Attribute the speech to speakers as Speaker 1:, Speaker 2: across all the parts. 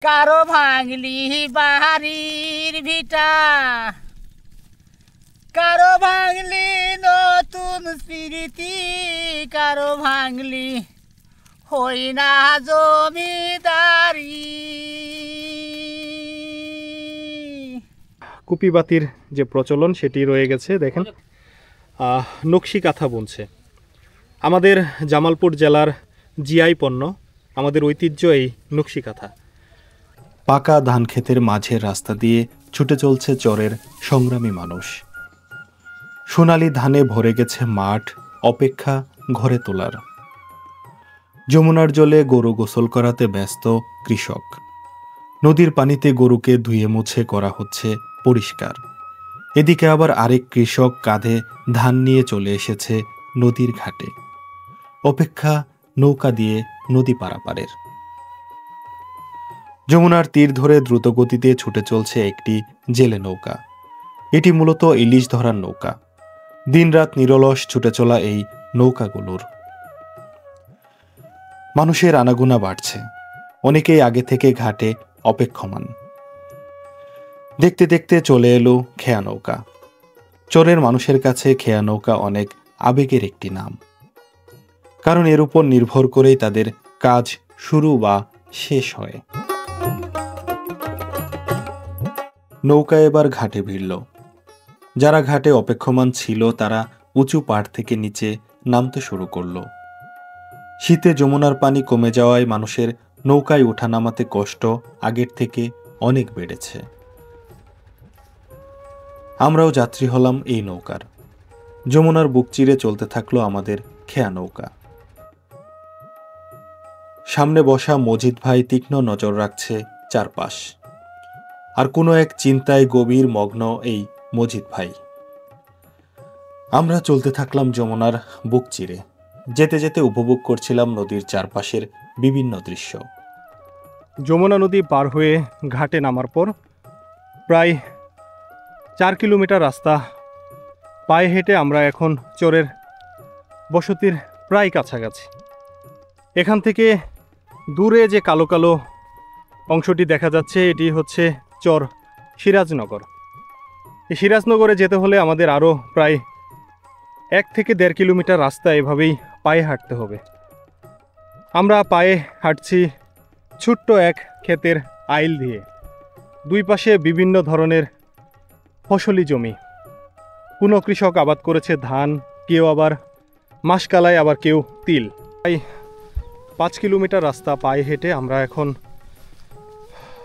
Speaker 1: কারো ভাঙলি বাড়ির ভিটা, কারো ভাঙলি নতুন স্মৃতি, কারো ভাঙলি হই না জমিদারি।
Speaker 2: কুপিবাতির যে প্রচলন সেটি রয়ে গেছে। দেখেন নকশি কাঁথা বুনছে। আমাদের জামালপুর জেলার জিআই পণ্য, আমাদের ঐতিহ্য এই নকশি কাঁথা। পাকা ধান ক্ষেতের মাঝের রাস্তা দিয়ে ছুটে চলছে চরের সংগ্রামী মানুষ। সোনালি ধানে ভরে গেছে মাঠ, অপেক্ষা ঘরে তোলার। যমুনার জলে গরু গোসল করাতে ব্যস্ত কৃষক। নদীর পানিতে গরুকে ধুয়ে মুছে করা হচ্ছে পরিষ্কার। এদিকে আবার আরেক কৃষক কাঁধে ধান নিয়ে চলে এসেছে নদীর ঘাটে। অপেক্ষা নৌকা দিয়ে নদী পারাপারের। যমুনার তীর ধরে দ্রুতগতিতে ছুটে চলছে একটি জেলে নৌকা। এটি মূলত ইলিশ ধরার নৌকা। দিনরাত নিরলস ছুটে চলা এই নৌকাগুলোর। মানুষের আনাগোনা বাড়ছে। অনেকেই আগে থেকে ঘাটে অপেক্ষমান। দেখতে দেখতে চলে এলো খেয়া নৌকা। চরের মানুষের কাছে খেয়া নৌকা অনেক আবেগের একটি নাম, কারণ এর উপর নির্ভর করেই তাদের কাজ শুরু বা শেষ হয়। নৌকা এবার ঘাটে ভিড়ল। যারা ঘাটে অপেক্ষমান ছিল তারা উঁচু পাড় থেকে নিচে নামতে শুরু করল। শীতে যমুনার পানি কমে যাওয়ায় মানুষের নৌকায় ওঠা নামাতে কষ্ট আগের থেকে অনেক বেড়েছে। আমরাও যাত্রী হলাম এই নৌকার। যমুনার বুক চিরে চলতে থাকলো আমাদের খেয়া নৌকা। সামনে বসা মজিদ ভাই তীক্ষ্ণ নজর রাখছে চারপাশ। আর কোনো এক চিন্তায় গভীর মগ্ন এই মজিদ ভাই। আমরা চলতে থাকলাম যমুনার বুক চিরে। যেতে যেতে উপভোগ করছিলাম নদীর চারপাশের বিভিন্ন দৃশ্য। যমুনা নদী পার হয়ে ঘাটে নামার পর প্রায় 4 কিলোমিটার রাস্তা পায়ে হেঁটে আমরা এখন চরের বসতির প্রায় কাছাকাছি। এখান থেকে দূরে যে কালো কালো অংশটি দেখা যাচ্ছে এটি হচ্ছে চর সিরাজনগর। এই সিরাজনগরে যেতে হলে আমাদের আরও প্রায় 1 থেকে 1.5 কিলোমিটার রাস্তা এভাবেই পায়ে হাঁটতে হবে। আমরা পায়ে হাঁটছি ছোট্ট এক ক্ষেতের আইল দিয়ে। দুই পাশে বিভিন্ন ধরনের ফসলি জমি। কোনো কৃষক আবাদ করেছে ধান, কেউ আবার মাসকালাই, আবার কেউ তিল। প্রায় 5 কিলোমিটার রাস্তা পায়ে হেঁটে আমরা এখন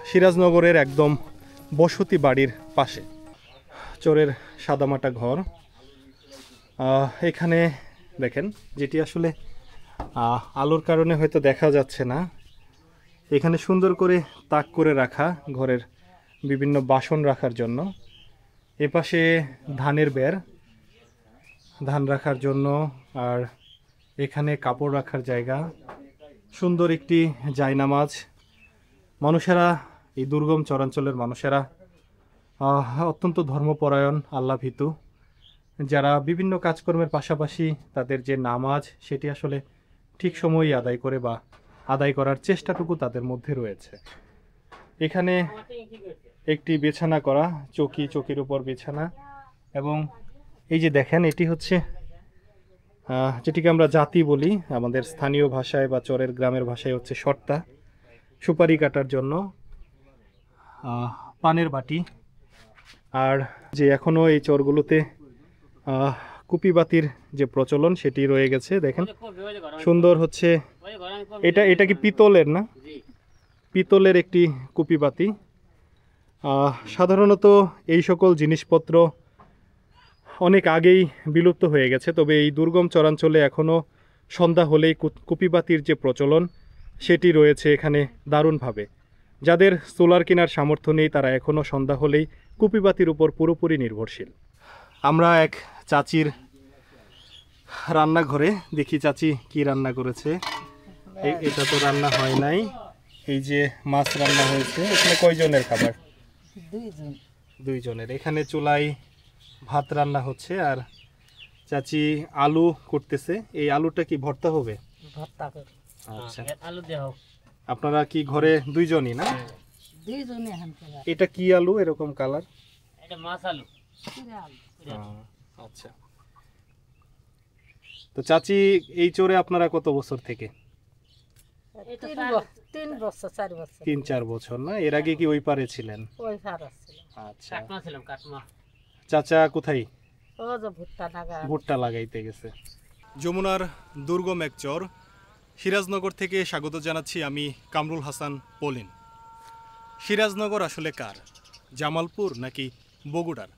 Speaker 2: সিরাজনগরের একদম বসতি বাড়ির পাশে। চরের সাদামাটা ঘর। এখানে দেখেন, যেটি আসলে আলোর কারণে হয়তো দেখা যাচ্ছে না, এখানে সুন্দর করে তাক করে রাখা ঘরের বিভিন্ন বাসন রাখার জন্য। এপাশে ধানের বের, ধান রাখার জন্য। আর এখানে কাপড় রাখার জায়গা, সুন্দর একটি জায়নামাজ। মানুষেরা, এই দুর্গম চরাঞ্চলের মানুষেরা অত্যন্ত ধর্মপরায়ণ, আল্লাভীতু, যারা বিভিন্ন কাজকর্মের পাশাপাশি তাদের যে নামাজ সেটি আসলে ঠিক সময়ই আদায় করে বা আদায় করার চেষ্টাটুকু তাদের মধ্যে রয়েছে। এখানে একটি বিছানা করা, চকির উপর বিছানা। এবং এই যে দেখেন, এটি হচ্ছে যেটিকে আমরা জাতি বলি, আমাদের স্থানীয় ভাষায় বা চরের গ্রামের ভাষায় হচ্ছে শর্তা, সুপারি কাটার জন্য। পানের বাটি। আর যে এখনও এই চরগুলোতে কুপিবাতির যে প্রচলন সেটি রয়ে গেছে। দেখেন সুন্দর হচ্ছে, এটা কি পিতলের না? পিতলের একটি কুপিবাতি। সাধারণত এই সকল জিনিসপত্র অনেক আগেই বিলুপ্ত হয়ে গেছে, তবে এই দুর্গম চরাঞ্চলে এখনও সন্ধ্যা হলেই কুপিবাতির যে প্রচলন সেটি রয়েছে এখানে দারুণভাবে। যাদের সোলার কেনার সামর্থ্য নেই তারা এখনও সন্ধ্যা হলেই কুপিবাতির উপর পুরোপুরি নির্ভরশীল। আমরা এক চাচির রান্নাঘরে দেখি চাচি কি রান্না করেছে। এটা তো রান্না হয় নাই, এই যে মাছ রান্না হয়েছে। এখানে কয়জনের খাবার? 2 জনের। এখানে চুলায় ভাত রান্না হচ্ছে আর চাচি আলু করতেছে। এই আলুটা কি ভর্তা হবে?
Speaker 1: ভর্তা করে।
Speaker 2: আচ্ছা,
Speaker 1: আলু দেও।
Speaker 2: আপনারা কি ঘরে 2 জনই না?
Speaker 1: দুইজনে হানতে পারে।
Speaker 2: এটা কি আলু এরকম কালার?
Speaker 1: এটা মাছ আলু।
Speaker 2: আচ্ছা, তো চাচি এই চরে আপনারা কত বছর থেকে?
Speaker 1: 3 বছর 4 বছর।
Speaker 2: 3-4 বছর না? এর আগে কি ওই পারে ছিলেন?
Speaker 1: ওই ফারাস ছিল।
Speaker 2: আচ্ছা,
Speaker 1: কাটমা ছিলাম কাটমা।
Speaker 2: চাচা কোথায়?
Speaker 1: ও যে ভুট্টা লাগা।
Speaker 2: ভুট্টা লাগাইতে গেছে। যমুনার দুর্গম এক চর সিরাজনগর থেকে স্বাগত জানাচ্ছি আমি কামরুল হাসান পলিন। সিরাজনগর আসলে কার, জামালপুর নাকি বগুড়ার,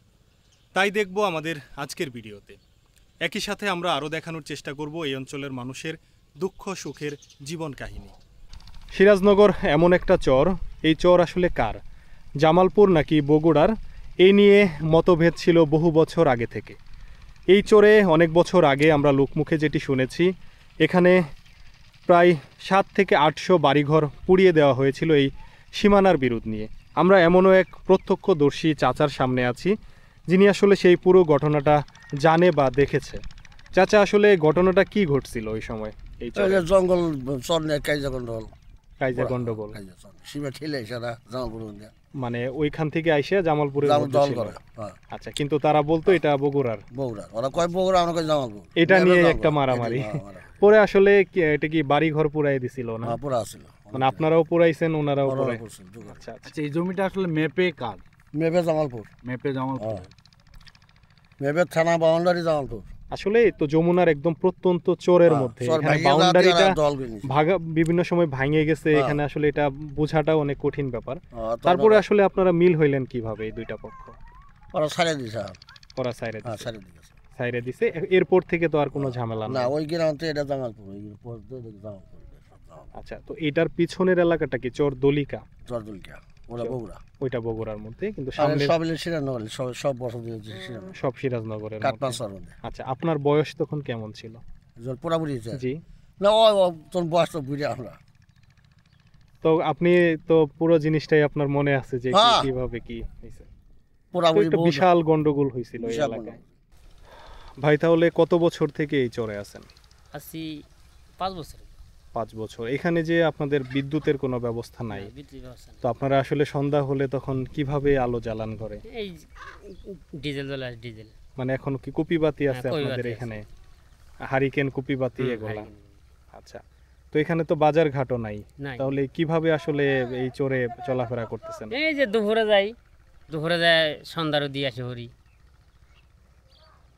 Speaker 2: তাই দেখব আমাদের আজকের ভিডিওতে। একই সাথে আমরা আরও দেখানোর চেষ্টা করব এই অঞ্চলের মানুষের দুঃখ সুখের জীবন কাহিনী। সিরাজনগর এমন একটা চর, এই চর আসলে কার, জামালপুর নাকি বগুড়ার, এই নিয়ে মতভেদ ছিল বহু বছর আগে থেকে। এই চরে অনেক বছর আগে আমরা লোকমুখে যেটি শুনেছি, এখানে প্রায় 700 থেকে 800 বাড়িঘর পুড়িয়ে দেওয়া হয়েছিল এই সীমানার বিরোধ নিয়ে। আমরা এমনও এক প্রত্যক্ষদর্শী চাচার সামনে আছি যিনি আসলে সেই পুরো ঘটনাটা জানে বা দেখেছে। চাচা, আসলে ঘটনাটা কি ঘটছিল ওই সময়? এই
Speaker 3: জঙ্গল চর কাইজা গন্ডগোল,
Speaker 2: কাইজা গন্ডগোল,
Speaker 3: সীমা ঠেলে সারা জামালপুর
Speaker 2: মানে ওইখান থেকে আইসা জামালপুরে
Speaker 3: দল করে।
Speaker 2: আচ্ছা, কিন্তু তারা বলতো এটা বগুড়ার।
Speaker 3: বগুড়া, ওরা কয় বগুড়া, আমরা কয় জামালপুর।
Speaker 2: এটা নিয়ে একটা মারামারি। পরে আসলে এটা কি বাড়ি ঘর পুরাই দিছিল না?
Speaker 3: পুরা ছিল,
Speaker 2: মানে আপনারাও পুরাইছেন, ওনারাও পুরাই।
Speaker 3: আচ্ছা,
Speaker 4: আচ্ছা, এই জমিটা আসলে মেপে কার?
Speaker 3: মেপে জামালপুর।
Speaker 4: মেপে জামালপুর।
Speaker 3: মেপে থানা বাউন্ডারি জামালপুর।
Speaker 2: আসলে তো যমুনার একদম প্রত্যন্ত চরের মধ্যে, এখানে বাউন্ডারিটা ভাগা বিভিন্ন সময় ভাঙে গেছে, এখানে আসলে এটা বোঝাটাও অনেক কঠিন ব্যাপার। তারপরে আসলে আপনারা মিল হইলেন কিভাবে এই দুইটা পক্ষ?
Speaker 3: ওরা ছাড়ে দিছে,
Speaker 2: ওরা সাইরে দিছে,
Speaker 3: ছাড়ে দিছে,
Speaker 2: সাইরে দিছে। এরপর থেকে তো আর কোনো ঝামেলা
Speaker 3: না,
Speaker 2: না।
Speaker 3: ওই গ্রামতে এটা জামালপুর, ওই পর জামালপুর।
Speaker 2: আচ্ছা, তো এটার পিছনের এলাকাটা কি চর দলিকা?
Speaker 3: চর দলিকা, ওরা বগুড়া।
Speaker 2: ওইটা বগুড়ার মধ্যে, কিন্তু সামনে
Speaker 3: সব সিরাজনগর, সব বসতি হচ্ছে সিরাজনগর,
Speaker 2: সব সিরাজনগরের
Speaker 3: কাটমা
Speaker 2: মধ্যে।
Speaker 3: চর মধ্যে।
Speaker 2: আচ্ছা, আপনার বয়স তখন কেমন ছিল?
Speaker 3: জল পুরাপুরি
Speaker 2: জি,
Speaker 3: না, তোর বয়স তো বুঝে আমরা।
Speaker 2: তো আপনি তো পুরো জিনিসটাই আপনার মনে আছে যে
Speaker 3: হ্যাঁ।
Speaker 2: কিভাবে কি হয়েছে।
Speaker 3: পুরাপুরি
Speaker 2: একটা বিশাল গন্ডগোল হয়েছিল এই এলাকায়। ভাই, তাহলে কত বছর থেকে এই চরে আছেন?
Speaker 1: আছি 5 বছর।
Speaker 2: 5 বছর। এখানে যে আপনাদের বিদ্যুতের কোনো ব্যবস্থা নাই,
Speaker 1: বিদ্যুৎ ব্যবস্থা
Speaker 2: তো আপনারা আসলে সন্ধ্যা হলে তখন কিভাবে আলো জ্বালান ঘরে?
Speaker 1: এই ডিজেল জ্বলা, ডিজেল।
Speaker 2: মানে এখন কি কুপিবাতি আছে
Speaker 1: হ্যাঁ,
Speaker 2: আপনাদের
Speaker 1: কুপিবাতি
Speaker 2: এখানে? হারিকেন, কুপিবাতি এগুলা?
Speaker 1: হারিকেন।
Speaker 2: আচ্ছা, তো এখানে তো বাজার ঘাটও নাই,
Speaker 1: নাই।
Speaker 2: তাহলে কিভাবে আসলে এই চরে চলাফেরা করতেছেন?
Speaker 1: এই যে দুপুরে যাই, দুপুরে যায় সন্ধ্যারও দিয়ে আসি হরি।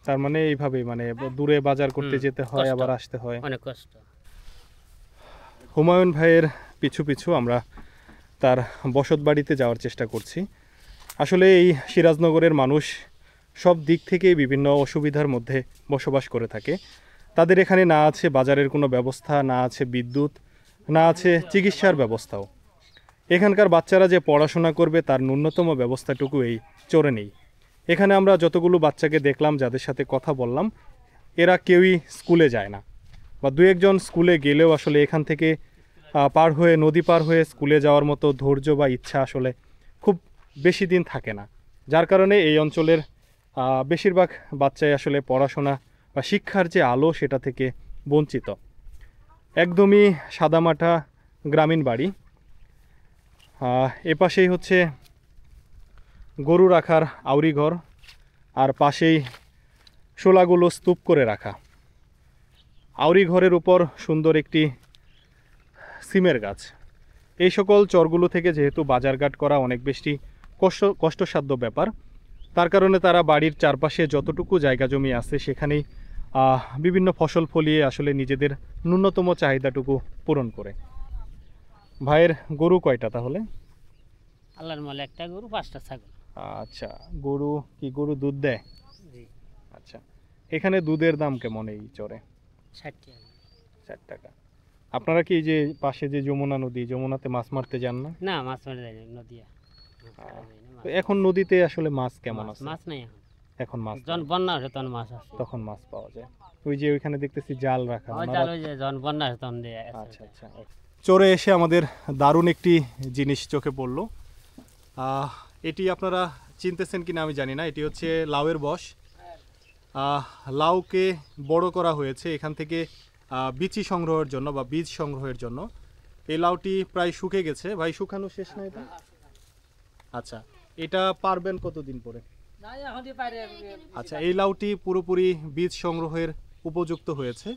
Speaker 2: তার মানে এইভাবেই, মানে দূরে বাজার করতে যেতে হয়,
Speaker 1: কষ্ট।
Speaker 2: আবার আসতে হয়।
Speaker 1: অনেক কষ্ট।
Speaker 2: হুমায়ুন ভাইয়ের পিছু পিছু আমরা তার বসত বাড়িতে যাওয়ার চেষ্টা করছি। আসলে এই সিরাজনগরের মানুষ সব দিক থেকেই বিভিন্ন অসুবিধার মধ্যে বসবাস করে থাকে। তাদের এখানে না আছে বাজারের কোনো ব্যবস্থা, না আছে বিদ্যুৎ, না আছে চিকিৎসার ব্যবস্থাও। এখানকার বাচ্চারা যে পড়াশোনা করবে তার ন্যূনতম ব্যবস্থাটুকু এই চরে নেই। এখানে আমরা যতগুলো বাচ্চাকে দেখলাম, যাদের সাথে কথা বললাম, এরা কেউই স্কুলে যায় না, বা দু একজন স্কুলে গেলেও আসলে এখান থেকে পার হয়ে, নদী পার হয়ে স্কুলে যাওয়ার মতো ধৈর্য বা ইচ্ছা আসলে খুব বেশি দিন থাকে না। যার কারণে এই অঞ্চলের বেশিরভাগ বাচ্চাই আসলে পড়াশোনা বা শিক্ষার যে আলো সেটা থেকে বঞ্চিত। একদমই সাদামাটা গ্রামীণ বাড়ি। এপাশেই হচ্ছে গরু রাখার আউরি ঘর, আর পাশেই শোলাগুলো স্তূপ করে রাখা। আউরি ঘরের উপর সুন্দর একটি সিমের গাছ। এই সকল চরগুলো থেকে যেহেতু বাজারঘাট করা অনেক বেশি কষ্টসাধ্য ব্যাপার, তার কারণে তারা বাড়ির চারপাশে যতটুকু জায়গা জমি আছে সেখানেই বিভিন্ন ফসল ফলিয়ে আসলে নিজেদের ন্যূনতম চাহিদাটুকু পূরণ করে। ভাইয়ের গরু কয়টা তাহলে?
Speaker 1: আল্লাহর মালে একটা গরু, 5টা ছাগল।
Speaker 2: আচ্ছা, গরু দুধ দেয়?
Speaker 1: জি।
Speaker 2: আচ্ছা, এখানে দুধের দাম কেমন এই চরে?
Speaker 1: 60 টাকা।
Speaker 2: 60 টাকা। আপনারা কি এই যে পাশে যে যমুনা নদী, যমুনাতে মাছ মারতে যান না?
Speaker 1: না, মাছ মারা যায় না, নদিয়া।
Speaker 2: তো এখন নদীতে আসলে মাছ কেমন আছে?
Speaker 1: মাছ নাই এখন।
Speaker 2: এখন মাছ
Speaker 1: যখন বন্যা আসে তখন মাছ আসে।
Speaker 2: তখন মাছ পাওয়া যায়। ওই যে ওইখানে দেখতেছি জাল রাখা।
Speaker 1: ওই জাল, ওই যে যখন বন্যা আসে তখন দিয়ে আসে।
Speaker 2: আচ্ছা আচ্ছা। চরে এসে আমাদের দারুণ একটি জিনিস চোখে পড়লো। এটি আপনারা চিনতেছেন কিনা আমি জানি না। এটি হচ্ছে লাউয়ের বশ। লাউকে বড় করা হয়েছে এখান থেকে বিচি সংগ্রহের জন্য বা বীজ সংগ্রহের জন্য। এই লাউটি প্রায় শুকে গেছে। ভাই, শুকানো শেষ না এটা?
Speaker 5: আচ্ছা, এটা পারবেন কতদিন পরে? আচ্ছা, এই লাউটি পুরোপুরি বীজ সংগ্রহের উপযুক্ত হয়েছে।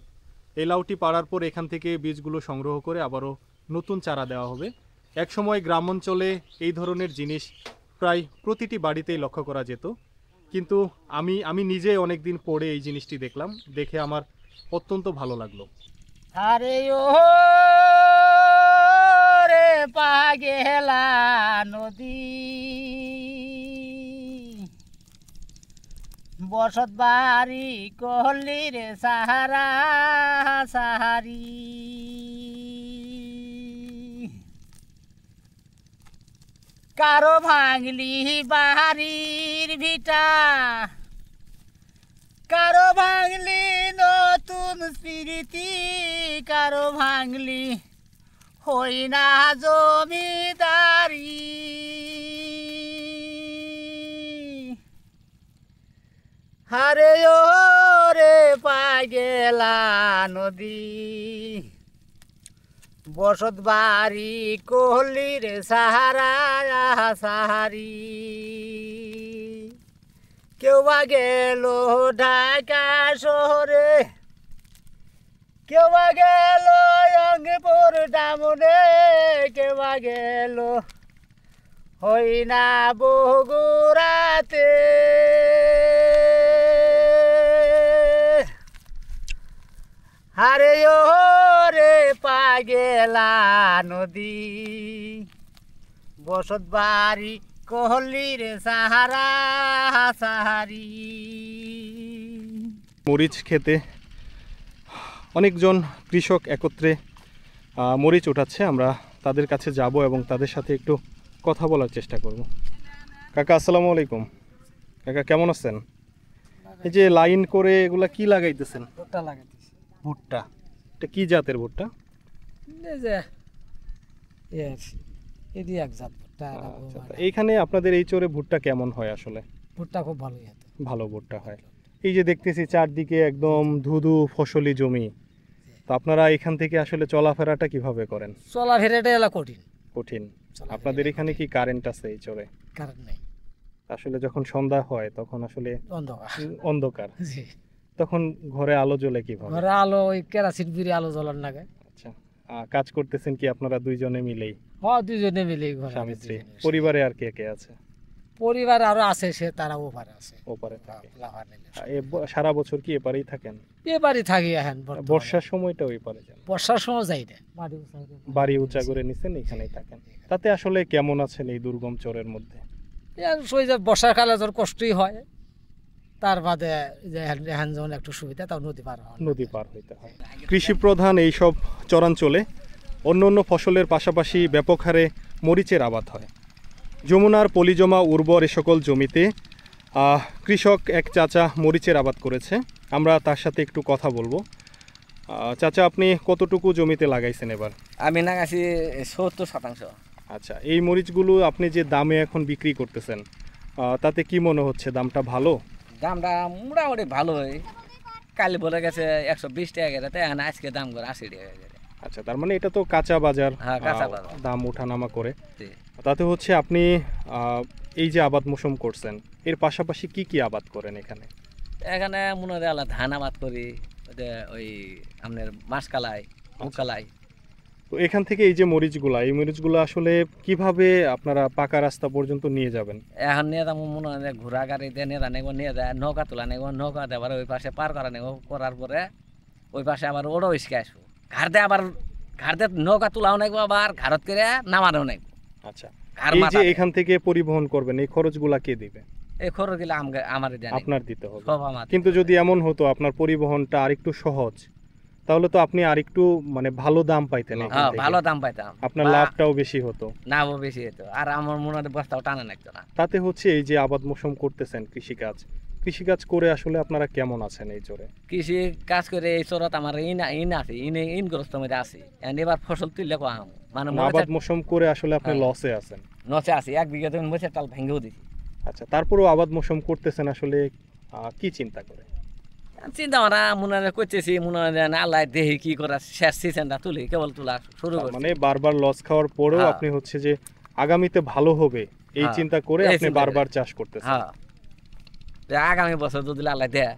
Speaker 5: এই লাউটি পাড়ার পর এখান থেকে বীজগুলো সংগ্রহ করে আবারও নতুন চারা দেওয়া হবে। একসময় গ্রাম অঞ্চলে এই ধরনের জিনিস প্রায় প্রতিটি বাড়িতেই লক্ষ্য করা যেত, কিন্তু আমি নিজে অনেকদিন পরে এই জিনিসটি দেখলাম, দেখে আমার অত্যন্ত ভালো লাগলো।
Speaker 1: আরে ও রে পাগেলা নদী, বসত বাড়ি কহলি রে সাহারা সাহারি, কারো ভাঙলি বাড়ির ভিটা, কারো ভাঙলি নতুন স্মৃতি, কারো ভাঙলি হই না জমিদারি। হারে ও রে পাগেলা নদী, বসত বাড়ি কহলি রে সাহারা সাহারি, কেউ বা গেল ঢাকা শহরে, কেউ বা গেল রংপুর ডামনে, কেউ বা গেল হই না বগুড়াতে। আরে ও রে পাগেলা নদী, বসত বাড়ি কহলি রে সাহারা সাহারি।
Speaker 5: মরিচ খেতে অনেকজন কৃষক একত্রে মরিচ উঠাচ্ছে। আমরা তাদের কাছে যাব এবং তাদের সাথে একটু কথা বলার চেষ্টা করব। কাকা আসসালামু আলাইকুম। কাকা কেমন আছেন? এই যে লাইন করে এগুলা কি লাগাইতেছেন?
Speaker 1: ভুট্টা লাগাইতেছি।
Speaker 5: ভুট্টা, এটা কি জাতের ভুট্টা?
Speaker 1: এই যে এদি এক জাত ভুট্টা।
Speaker 5: এইখানে আপনাদের এই চরে ভুট্টা কেমন হয় আসলে?
Speaker 1: ভুট্টা খুব ভালোই হতো।
Speaker 5: ভালো ভুট্টা হয়। এই যে দেখতেছি চারদিকে একদম ধুধু ফসলি জমি, তো আপনারা এখান থেকে আসলে চলাফেরাটা কিভাবে করেন?
Speaker 1: চলাফেরাটা এলা কঠিন।
Speaker 5: কঠিন। আপনাদের এখানে কি কারেন্ট আছে এই চরে?
Speaker 1: কারেন্ট নেই।
Speaker 5: আসলে যখন সন্ধ্যা হয় তখন আসলে
Speaker 1: অন্ধকার।
Speaker 5: অন্ধকার,
Speaker 1: জি।
Speaker 5: তখন ঘরে আলো জ্বলে কিভাবে?
Speaker 1: ঘরে আলো ওই কেরাসিন বিড়ি আলো জ্বলার লাগে।
Speaker 5: আচ্ছা, কাজ করতেছেন কি আপনারা দুইজনে মিলেই?
Speaker 1: হ্যাঁ, দুজনে মিলে ঘরে।
Speaker 5: স্বামী স্ত্রী। পরিবারে আর কে কে আছে?
Speaker 1: পরিবার আরো আছে, সে তারা ওপারে আছে।
Speaker 5: ওপারে থাকে।
Speaker 1: লাভার নিলে।
Speaker 5: সারা বছর কি এপারেই থাকেন?
Speaker 1: এবারই থাকি এখন।
Speaker 5: বর্ষার সময়টা ওই পারে যান?
Speaker 1: বর্ষার সময় যাই না।
Speaker 5: বাড়ি উঁচা করে নিছেন, এখানেই থাকেন। তাতে আসলে কেমন আছেন এই দুর্গম চরের মধ্যে?
Speaker 1: বর্ষাকালে তোর কষ্টই হয়, তার বাদে যে এখন যেমন একটু সুবিধা, তাও নদী পার হয়।
Speaker 5: নদী পার হইতে হয়। কৃষি প্রধান এইসব চরাঞ্চলে অন্য অন্য ফসলের পাশাপাশি ব্যাপক হারে মরিচের আবাদ হয়। যমুনার পলিজমা উর্বর এ সকল জমিতে কৃষক এক চাচা মরিচের আবাদ করেছে। আমরা তার সাথে একটু কথা বলবো। চাচা, আপনি কতটুকু জমিতে লাগাইছেন এবার?
Speaker 6: আমি লাগাইছি 70%।
Speaker 5: আচ্ছা, এই মরিচগুলো আপনি যে দামে এখন বিক্রি করতেছেন, তাতে কি মনে হচ্ছে দামটা ভালো?
Speaker 6: দামটা মোটামুটি ভালোই। কালি বলে গেছে 120 টাকা করে, তাই আজকে দাম করে 80 টাকা করে।
Speaker 5: আচ্ছা, তার মানে এটা তো কাঁচা বাজার।
Speaker 6: হ্যাঁ, কাঁচা বাজার।
Speaker 5: দাম ওঠানামা করে।
Speaker 6: জি।
Speaker 5: তাতে হচ্ছে আপনি এই যে আবাদ মৌসুম করছেন, এর পাশাপাশি কি কি আবাদ করেন এখানে?
Speaker 6: এখানে মনে হয় ধান আবাদ করি, ওই আপনার মাসকালাই, মুকালাই।
Speaker 5: তো এখান থেকে এই যে এই মরিচগুলো আসলে কিভাবে আপনারা পাকা রাস্তা পর্যন্ত নিয়ে যাবেন?
Speaker 6: এখন নিয়ে যাবো মনে হয় ঘোড়া গাড়ি দিয়ে নিয়ে যায়, নৌকা তোলা নেব, নৌকা দেবার ওই পাশে পার করা নেব, করার পরে ওই পাশে আবার ওড়ো ইসকে আসবো, ঘাড়তে নৌকা তোলাও নেব, আবার ঘাড়ত করে নামানো নেব।
Speaker 5: আচ্ছা, এই যে এখান থেকে পরিবহন করবেন, এই খরচগুলা কে দিবে?
Speaker 6: এই খরচ গুলো আমার
Speaker 5: আপনার দিতে হবে।
Speaker 6: সব আমার।
Speaker 5: কিন্তু যদি এমন হতো আপনার পরিবহনটা আরেকটু সহজ, তাহলে তো আপনি আরেকটু মানে ভালো দাম পাইতেন।
Speaker 6: হ্যাঁ, ভালো দাম পাইতাম,
Speaker 5: আপনার লাভটাও বেশি হতো।
Speaker 6: নাও বেশি হতো, আর আমার মনে হয় বস্তাও টানা লাগতো না।
Speaker 5: তাতে হচ্ছে এই যে আবাদ মৌসুম করতেছেন, কৃষিকাজ করে আসলে আপনারা কেমন আছেন এই চরে?
Speaker 6: কৃষি কাজ করে এই চরত আমার ইন আছে, ইনগ্রস্ত মধ্যে আছি। এবার ফসল তুললে কম, মানে
Speaker 5: আবাদ মৌসুম করে আসলে আপনি লসে আছেন।
Speaker 6: নচে আছি, 1 বিঘা জমি বসে তাল ভেঙেও দিছি।
Speaker 5: আচ্ছা, তারপরেও আবাদ মৌসুম করতেছেন, আসলে কি চিন্তা করে?
Speaker 6: চিন্তা ভাবনা মনে হয় করতেছি, মনে হয় আল্লাহ দেহি কি করা, শেষ সিজনটা তুলি, কেবল তোলা শুরু করছি।
Speaker 5: মানে বারবার লস খাওয়ার পরেও আপনি হচ্ছে যে আগামীতে ভালো হবে এই
Speaker 6: হ্যাঁ,
Speaker 5: চিন্তা করে
Speaker 6: এই
Speaker 5: আপনি
Speaker 6: চিন্তা করে।
Speaker 5: বারবার চাষ করতেছেন।
Speaker 6: হ্যাঁ তো আগামী বছর যদি আল্লাহ দেয়।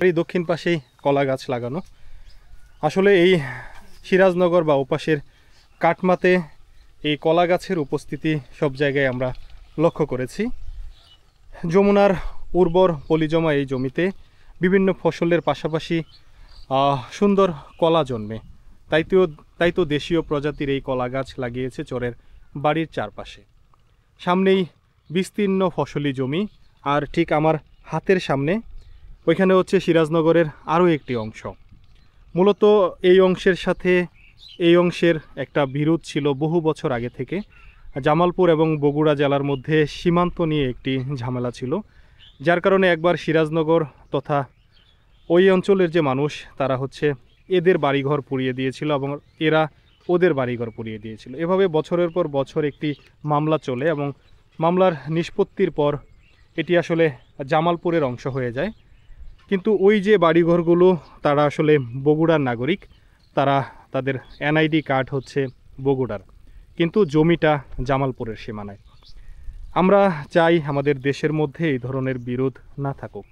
Speaker 5: এই দক্ষিণ পাশেই কলা গাছ লাগানো। আসলে এই সিরাজনগর বা ওপাশের কাটমাতে এই কলা গাছের উপস্থিতি সব জায়গায় আমরা লক্ষ্য করেছি। যমুনার উর্বর পলিজমা এই জমিতে বিভিন্ন ফসলের পাশাপাশি সুন্দর কলা জন্মে। তাই তো দেশীয় প্রজাতির এই কলা গাছ লাগিয়েছে চরের বাড়ির চারপাশে। সামনেই বিস্তীর্ণ ফসলি জমি, আর ঠিক আমার হাতের সামনে ওইখানে হচ্ছে সিরাজনগরের আরও একটি অংশ। মূলত এই অংশের সাথে এই অংশের একটা বিরোধ ছিল বহু বছর আগে থেকে। জামালপুর এবং বগুড়া জেলার মধ্যে সীমান্ত নিয়ে একটি ঝামেলা ছিল, যার কারণে একবার সিরাজনগর তথা ওই অঞ্চলের যে মানুষ তারা হচ্ছে এদের বাড়িঘর পুড়িয়ে দিয়েছিল এবং এরা ওদের বাড়িঘর পুড়িয়ে দিয়েছিল। এভাবে বছরের পর বছর একটি মামলা চলে এবং মামলার নিষ্পত্তির পর এটি আসলে জামালপুরের অংশ হয়ে যায়। কিন্তু ওই যে বাড়িঘরগুলো তারা আসলে বগুড়ার নাগরিক, তারা তাদের এনআইডি কার্ড হচ্ছে বগুড়ার, কিন্তু জমিটা জামালপুরের সীমানায়। আমরা চাই আমাদের দেশের মধ্যে এই ধরনের বিরোধ না থাকুক,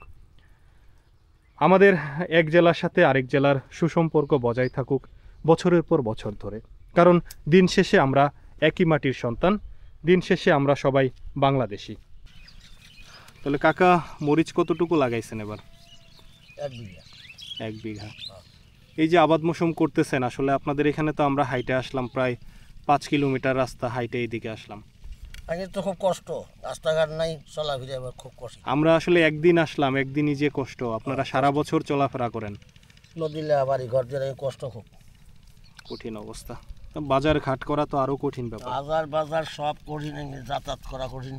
Speaker 5: আমাদের এক জেলার সাথে আরেক জেলার সুসম্পর্ক বজায় থাকুক বছরের পর বছর ধরে। কারণ দিন শেষে আমরা একই মাটির সন্তান, দিন শেষে আমরা সবাই বাংলাদেশি। তাহলে কাকা মরিচ কতটুকু লাগাইছেন এবার?
Speaker 3: 1 বিঘা।
Speaker 5: 1 বিঘা। এই যে আবাদ মৌসুম করতেছেন, আসলে আপনাদের এখানে তো আমরা হাইটে আসলাম, প্রায় 5 কিলোমিটার রাস্তা হাইটে এইদিকে আসলাম।
Speaker 3: আগে তো খুব কষ্ট, রাস্তাঘাট নাই, চলাফেরা এবার খুব কষ্ট।
Speaker 5: আমরা আসলে একদিন আসলাম, একদিনই যে কষ্ট। আপনারা সারা বছর চলাফেরা করেন।
Speaker 3: নদীলে বাড়ি ঘর দিয়ে কষ্ট খুব।
Speaker 5: কঠিন অবস্থা। বাজার ঘাট করা তো আরো কঠিন ব্যাপার।
Speaker 3: বাজার সব কঠিন, যাতায়াত করা কঠিন,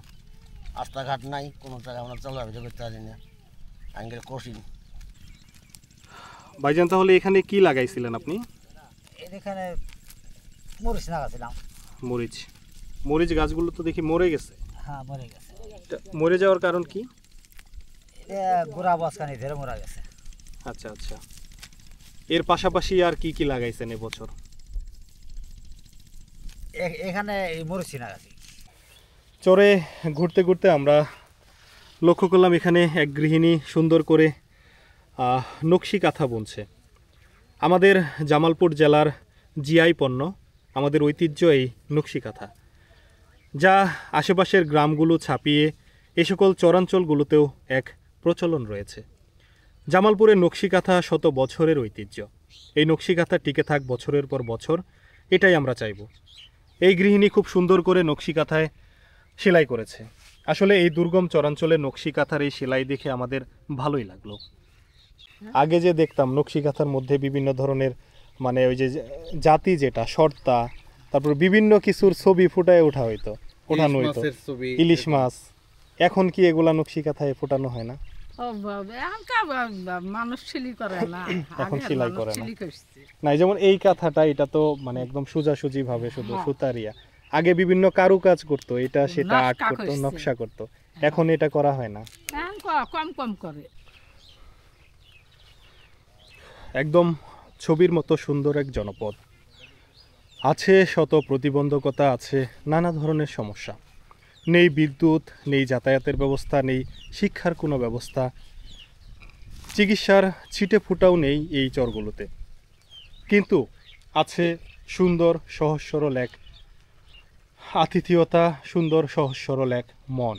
Speaker 3: রাস্তাঘাট নাই, কোনো জায়গায় আমরা চলাফেরা করতে পারি না, আঙ্গেল কঠিন।
Speaker 5: ভাইজান তাহলে এখানে কি লাগাইছিলেন আপনি?
Speaker 1: এখানে মরিচ লাগাছিলাম।
Speaker 5: মরিচ। মরিচ গাছগুলো তো দেখি মরে গেছে।
Speaker 1: হ্যাঁ, মরে গেছে।
Speaker 5: মরে যাওয়ার কারণ কি?
Speaker 1: গোড়া বসকানি ধরে মরা গেছে।
Speaker 5: আচ্ছা আচ্ছা। এর পাশাপাশি আর কি কি লাগাইছেন এবছর?
Speaker 1: এখানে এই মরিচ লাগাছি।
Speaker 5: চরে ঘুরতে ঘুরতে আমরা লক্ষ্য করলাম এখানে এক গৃহিণী সুন্দর করে নকশি কাঁথা বুনছে। আমাদের জামালপুর জেলার জিআই পণ্য, আমাদের ঐতিহ্য এই নকশি কাঁথা, যা আশেপাশের গ্রামগুলো ছাপিয়ে এ সকল চরাঞ্চলগুলোতেও এক প্রচলন রয়েছে। জামালপুরের নকশি কাঁথা শত বছরের ঐতিহ্য। এই নকশি কাঁথা টিকে থাক বছরের পর বছর, এটাই আমরা চাইব। এই গৃহিণী খুব সুন্দর করে নকশি কাঁথায় সেলাই করেছে। আসলে এই দুর্গম চরাঞ্চলে নকশি কাঁথার এই সেলাই দেখে আমাদের ভালোই লাগলো। আগে যে দেখতাম নকশি কাঁথার মধ্যে বিভিন্ন ধরনের মানে ওই যে জাতি যেটা শর্তা, তারপর বিভিন্ন কিছুর ছবি ফুটায় ওঠানো হইতো, ইলিশ মাছ। এখন কি এগুলা নকশি কাঁথায় ফোটানো হয় না?
Speaker 7: মানুষ সিলি করে না,
Speaker 5: এখন সেলাই করে না।
Speaker 7: সিলি করছে।
Speaker 5: না, যেমন এই কাঁথাটা, এটা তো মানে একদম সোজাসুজি ভাবে শুধু সুতারিয়া। আগে বিভিন্ন কারুকাজ করতো, এটা সেটা আর্ট
Speaker 7: নকশা
Speaker 5: করতো,
Speaker 7: করছে।
Speaker 5: নকশা করতো। এখন এটা করা হয় না।
Speaker 7: এখন কম কম করে।
Speaker 5: একদম ছবির মতো সুন্দর এক জনপদ। আছে শত প্রতিবন্ধকতা, আছে নানা ধরনের সমস্যা। নেই বিদ্যুৎ, নেই যাতায়াতের ব্যবস্থা, নেই শিক্ষার কোনো ব্যবস্থা, চিকিৎসার ছিটে ফুটাও নেই এই চরগুলোতে। কিন্তু আছে সুন্দর সহজ সরল এক আতিথেয়তা, সুন্দর সহজ সরল এক মন,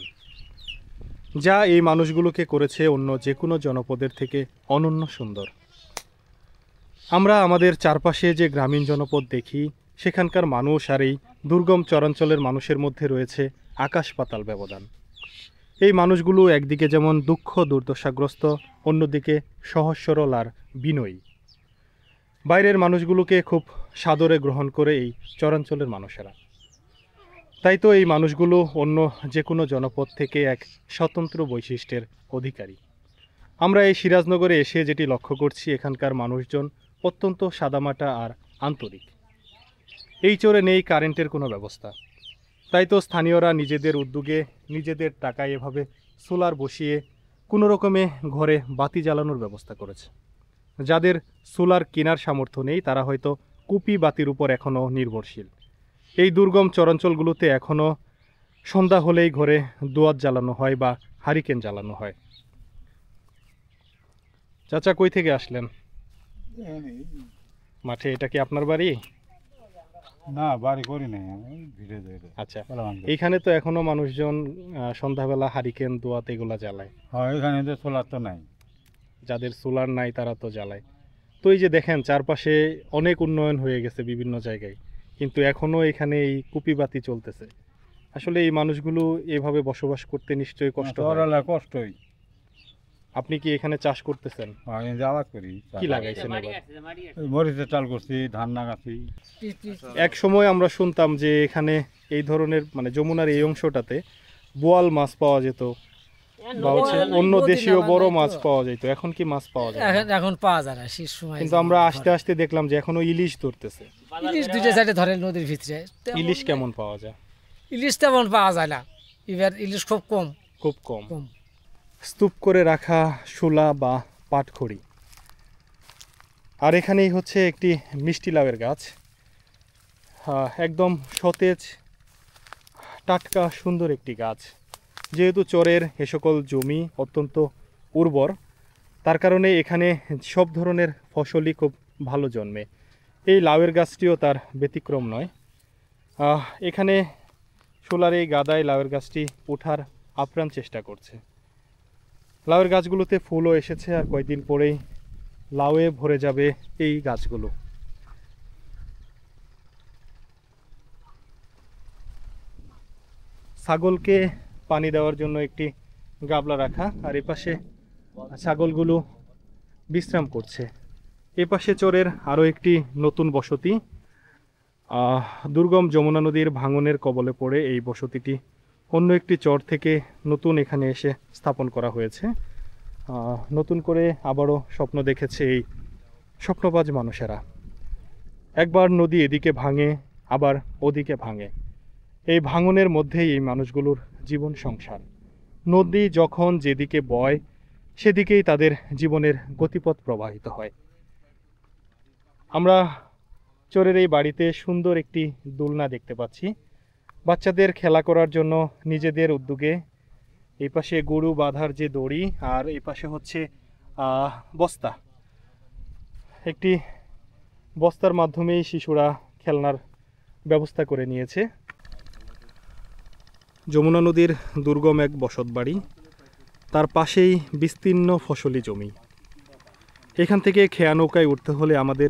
Speaker 5: যা এই মানুষগুলোকে করেছে অন্য যে কোনো জনপদের থেকে অনন্য সুন্দর। আমরা আমাদের চারপাশে যে গ্রামীণ জনপদ দেখি, সেখানকার মানুষ আর এই দুর্গম চরাঞ্চলের মানুষের মধ্যে রয়েছে আকাশ পাতাল ব্যবধান। এই মানুষগুলো একদিকে যেমন দুঃখ দুর্দশাগ্রস্ত, অন্যদিকে সহজ সরল আর বিনয়ী। বাইরের মানুষগুলোকে খুব সাদরে গ্রহণ করে এই চরাঞ্চলের মানুষেরা। তাই তো এই মানুষগুলো অন্য যে কোনো জনপদ থেকে এক স্বতন্ত্র বৈশিষ্ট্যের অধিকারী। আমরা এই সিরাজনগরে এসে যেটি লক্ষ্য করছি, এখানকার মানুষজন অত্যন্ত সাদামাটা আর আন্তরিক। এই চরে নেই কারেন্টের কোনো ব্যবস্থা, তাই তো স্থানীয়রা নিজেদের উদ্যোগে নিজেদের টাকায় এভাবে সোলার বসিয়ে কোনো রকমে ঘরে বাতি জ্বালানোর ব্যবস্থা করেছে। যাদের সোলার কেনার সামর্থ্য নেই, তারা হয়তো কুপি বাতির উপর এখনও নির্ভরশীল। এই দুর্গম চরাঞ্চলগুলোতে এখনও সন্ধ্যা হলেই ঘরে দোয়াত জ্বালানো হয় বা হারিকেন জ্বালানো হয়। চাচা কই থেকে আসলেন? মাঠে। এটা কি আপনার বাড়ি?
Speaker 8: না, বাড়ি করি নাই, আমি ভিড়ে যাই।
Speaker 5: আচ্ছা, এইখানে তো এখনো মানুষজন সন্ধ্যাবেলা হারিকেন দোয়াত এগুলা জ্বালায়।
Speaker 8: হ্যাঁ, এখানে তো সোলার তো নাই।
Speaker 5: যাদের সোলার নাই তারা তো জ্বালায়। তো এই যে দেখেন চারপাশে অনেক উন্নয়ন হয়ে গেছে বিভিন্ন জায়গায়, কিন্তু এখনো এখানে এই কুপিবাতি চলতেছে। আসলে এই মানুষগুলো এভাবে বসবাস করতে নিশ্চয়ই কষ্ট হয়।
Speaker 8: কষ্টই।
Speaker 5: আপনি কি এখানে চাষ করতেছেন?
Speaker 8: আমি আবাদ করি।
Speaker 5: কি লাগাইছেন এবার?
Speaker 8: মরিচের চাল করছি, ধান লাগাচ্ছি।
Speaker 5: এক সময় আমরা শুনতাম যে এখানে এই ধরনের মানে যমুনার এই অংশটাতে বোয়াল মাছ পাওয়া যেত বা হচ্ছে অন্য দেশীয় বড় মাছ পাওয়া যেত। এখন কি মাছ পাওয়া যায়?
Speaker 1: এখন পাওয়া যায় না, শীত সময়।
Speaker 5: কিন্তু আমরা আস্তে আস্তে দেখলাম যে এখনো ইলিশ ধরতেছে।
Speaker 1: ইলিশ দুইটা সাইডে ধরে নদীর ভিতরে।
Speaker 5: ইলিশ কেমন পাওয়া যায়?
Speaker 1: ইলিশ তেমন পাওয়া যায় না, এবার ইলিশ খুব কম।
Speaker 5: খুব কম। স্তূপ করে রাখা শোলা বা পাটখড়ি। আর এখানেই হচ্ছে একটি মিষ্টি লাউয়ের গাছ, একদম সতেজ টাটকা সুন্দর একটি গাছ। যেহেতু চরের এ সকল জমি অত্যন্ত উর্বর, তার কারণে এখানে সব ধরনের ফসলই খুব ভালো জন্মে। এই লাউয়ের গাছটিও তার ব্যতিক্রম নয়। এখানে শোলার এই গাদায় লাউয়ের গাছটি ওঠার আপ্রাণ চেষ্টা করছে। লাউয়ের গাছগুলোতে ফুলও এসেছে, আর কয়েকদিন পরেই লাউয়ে ভরে যাবে এই গাছগুলো। ছাগলকে পানি দেওয়ার জন্য একটি গাবলা রাখা, আর এপাশে ছাগলগুলো বিশ্রাম করছে। এপাশে চরের আরও একটি নতুন বসতি। দুর্গম যমুনা নদীর ভাঙনের কবলে পড়ে এই বসতিটি অন্য একটি চর থেকে নতুন এখানে এসে স্থাপন করা হয়েছে। নতুন করে আবারও স্বপ্ন দেখেছে এই স্বপ্নবাজ মানুষেরা। একবার নদী এদিকে ভাঙে, আবার ওদিকে ভাঙে। এই ভাঙনের মধ্যেই এই মানুষগুলোর জীবন সংসার। নদী যখন যেদিকে বয় সেদিকেই তাদের জীবনের গতিপথ প্রবাহিত হয়। আমরা চরের এই বাড়িতে সুন্দর একটি দোলনা দেখতে পাচ্ছি, বাচ্চাদের খেলা করার জন্য নিজেদের উদ্যোগে। এই পাশে গরু বাঁধার যে দড়ি, আর এই পাশে হচ্ছে বস্তা। একটি বস্তার মাধ্যমেই শিশুরা খেলনার ব্যবস্থা করে নিয়েছে। যমুনা নদীর দুর্গম এক বসতবাড়ি, তার পাশেই বিস্তীর্ণ ফসলি জমি। এখান থেকে খেয়া নৌকায় উঠতে হলে আমাদের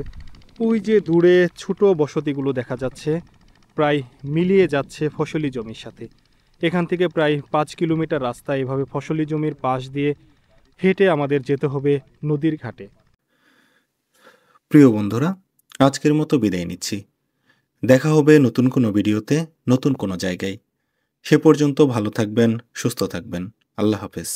Speaker 5: ওই যে দূরে ছোট বসতিগুলো দেখা যাচ্ছে প্রায় মিলিয়ে যাচ্ছে ফসলি জমির সাথে। এখান থেকে প্রায় 5 কিলোমিটার রাস্তা এভাবে ফসলি জমির পাশ দিয়ে হেঁটে আমাদের যেতে হবে নদীর ঘাটে।
Speaker 2: প্রিয় বন্ধুরা, আজকের মতো বিদায় নিচ্ছি। দেখা হবে নতুন কোনো ভিডিওতে, নতুন কোনো জায়গায়। সে পর্যন্ত ভালো থাকবেন, সুস্থ থাকবেন। আল্লাহ হাফেজ।